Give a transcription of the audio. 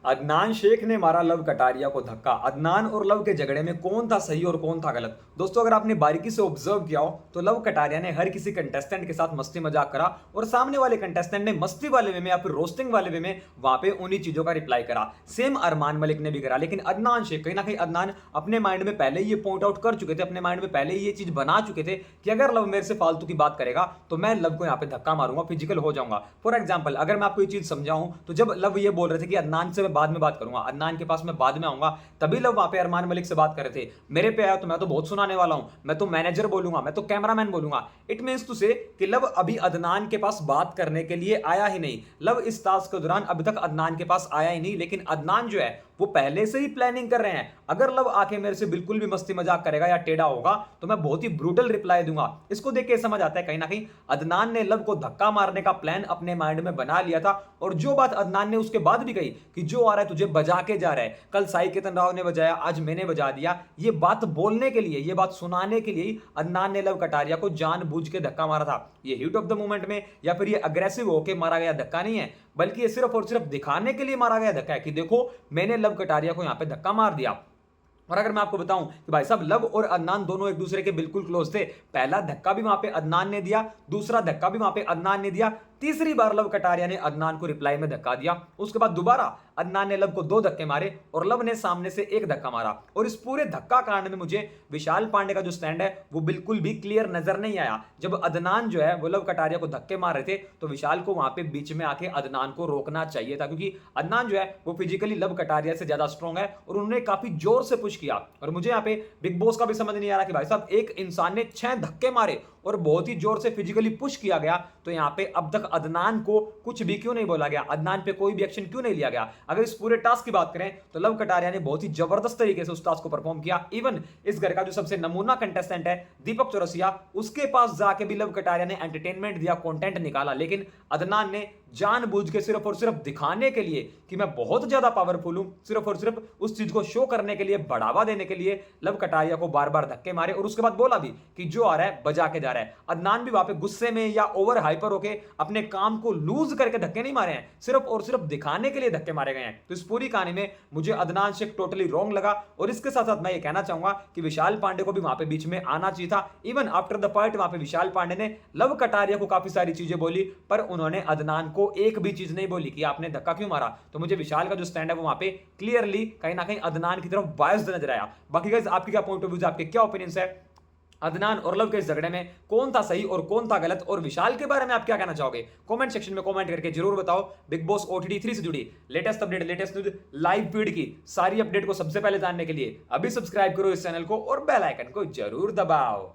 अदनान शेख ने मारा लव कटारिया को धक्का। अदनान और लव के झगड़े में कौन था सही और कौन था गलत? दोस्तों, अगर आपने बारीकी से ऑब्जर्व किया हो तो लव कटारिया ने हर किसी कंटेस्टेंट के साथ मस्ती मजाक करा और सामने वाले कंटेस्टेंट ने मस्ती वाले वे में या फिर रोस्टिंग वाले वे में वहां पे उन्हीं चीजों का रिप्लाई करा। सेम अरमान मलिक ने भी करा। लेकिन अदनान शेख कहीं ना कहीं अदनान अपने माइंड में पहले ही ये पॉइंट आउट कर चुके थे, अपने माइंड में पहले ही ये चीज बना चुके थे कि अगर लव मेरे से फालतू की बात करेगा तो मैं लव को यहाँ पे धक्का मारूंगा, फिजिकल हो जाऊंगा। फॉर एग्जाम्पल, अगर मैं आपको ये चीज समझाऊं तो जब लव ये बोल रहे थे कि अदनान से मैं बाद में बात करूंगा, अदनान के पास मैं बाद में आऊंगा, तभी लोग वहां पे अरमान मलिक से बात कर रहे थे। मेरे पे आया तो मैं तो बहुत सुनाने वाला हूं, मैं तो मैनेजर बोलूंगा, मैं तो कैमरामैन बोलूंगा। इट मींस टू से कि लव अभी अदनान के पास बात करने के लिए आया ही नहीं। लव इस टास्क के दौरान अभी तक अदनान के पास आया ही नहीं, लेकिन अदनान जो है वो पहले से ही प्लानिंग कर रहे हैं। अगर लव आके मेरे से बिल्कुल भी मस्ती मजाक करेगा या टेढ़ा होगा तो मैं बहुत ही ब्रूटल रिप्लाई दूंगा। इसको देख के समझ आता है कहीं ना कहीं अदनान ने लव को धक्का मारने का प्लान अपने माइंड में बना लिया था। और जो बात अदनान ने उसके बाद भी कही कि जो आ रहा है तुझे बजा के जा रहा है, कल साई केतन राव ने बजाया, आज मैंने बजा दिया, ये बात बोलने के लिए, ये बात सुनाने के लिए अदनान ने लव कटारिया को जानबूझ के धक्का मारा था। ये हीट ऑफ द मोमेंट में या फिर ये अग्रेसिव होकर मारा गया धक्का नहीं है, बल्कि ये सिर्फ और सिर्फ दिखाने के लिए मारा गया धक्का है कि देखो मैंने लव कटारिया को यहां पे धक्का मार दिया। और अगर मैं आपको बताऊं कि भाई साहब लव और अदनान दोनों एक दूसरे के बिल्कुल क्लोज थे। पहला धक्का भी वहां पे अदनान ने दिया, दूसरा धक्का भी वहां पे अदनान ने दिया, तीसरी बार लव कटारिया ने अदनान को रिप्लाई में धक्का दिया। उसके बाद दोबारा अदनान ने लव को 2 धक्के मारे और लव ने सामने से 1 धक्का मारा। और इस पूरे धक्का कांड में मुझे विशाल पांडे का जो स्टैंड है वो बिल्कुल भी क्लियर नजर नहीं आया। जब अदनान जो है वो लव कटारिया को धक्के मार रहे थे तो विशाल को वहां पे बीच में आके अदनान को रोकना चाहिए था, क्योंकि अदनान जो है वो फिजिकली लव कटारिया से ज्यादा स्ट्रॉन्ग है और उन्होंने काफी जोर से पुश किया। और मुझे यहाँ पे बिग बॉस का भी समझ नहीं आ रहा कि भाई साहब एक इंसान ने 6 धक्के मारे और बहुत ही जोर से फिजिकली पुश किया गया, तो यहाँ पे अब तक अदनान को कुछ भी क्यों नहीं बोला गया, अदनान पे कोई भी एक्शन क्यों नहीं लिया गया? अगर इस पूरे टास्क की बात करें तो लव कटारिया ने बहुत ही जबरदस्त तरीके से उस टास्क को परफॉर्म किया। इवन इस घर का जो सबसे नमूना कंटेस्टेंट है दीपक चौरसिया, उसके पास जाके भी लव कटारिया ने एंटरटेनमेंट दिया, कंटेंट निकाला। लेकिन अदनान ने जानबूझ के सिर्फ और सिर्फ दिखाने के लिए कि मैं बहुत ज्यादा पावरफुल हूं, सिर्फ और सिर्फ उस चीज को शो करने के लिए, बढ़ावा देने के लिए लव कटारिया को बार बार धक्के मारे और उसके बाद बोला भी कि जो आ रहा है बजा के जा रहा है। अदनान भी वहां पे गुस्से में या ओवर हाइपर होके अपने काम को लूज करके धक्के नहीं मारे हैं, सिर्फ और सिर्फ दिखाने के लिए धक्के मारे गए हैं। तो इस पूरी कहानी में मुझे अदनान शेख टोटली रॉन्ग लगा। और इसके साथ साथ मैं ये कहना चाहूंगा कि विशाल पांडे को भी वहां पे बीच में आना चाहिए था। इवन आफ्टर द फाइट वहां पे विशाल पांडे ने लव कटारिया को काफी सारी चीजें बोली, पर उन्होंने अदनान को एक भी चीज नहीं बोली कि आपने धक्का क्यों मारा। तो मुझे विशाल का जो स्टैंड है वो वहां पे क्लियरली कहीं ना कहीं अदनान की तरफ बायस्ड नजर आया। बाकी गाइस आपकी क्या पॉइंट ऑफ व्यू, आपके क्या ओपिनियंस है अदनान और लव के इस झगड़े में कौन था सही और कौन था गलत? और विशाल के बारे में आप क्या कहना चाहोगे? कमेंट सेक्शन में कमेंट करके जरूर बताओ। बिग बॉस OTT 3 से जुड़ी latest update, latest news, live feed की सारी अपडेट को सबसे पहले जानने के लिए अभी सब्सक्राइब करो इस चैनल को और बेल आइकन को जरूर दबाओ।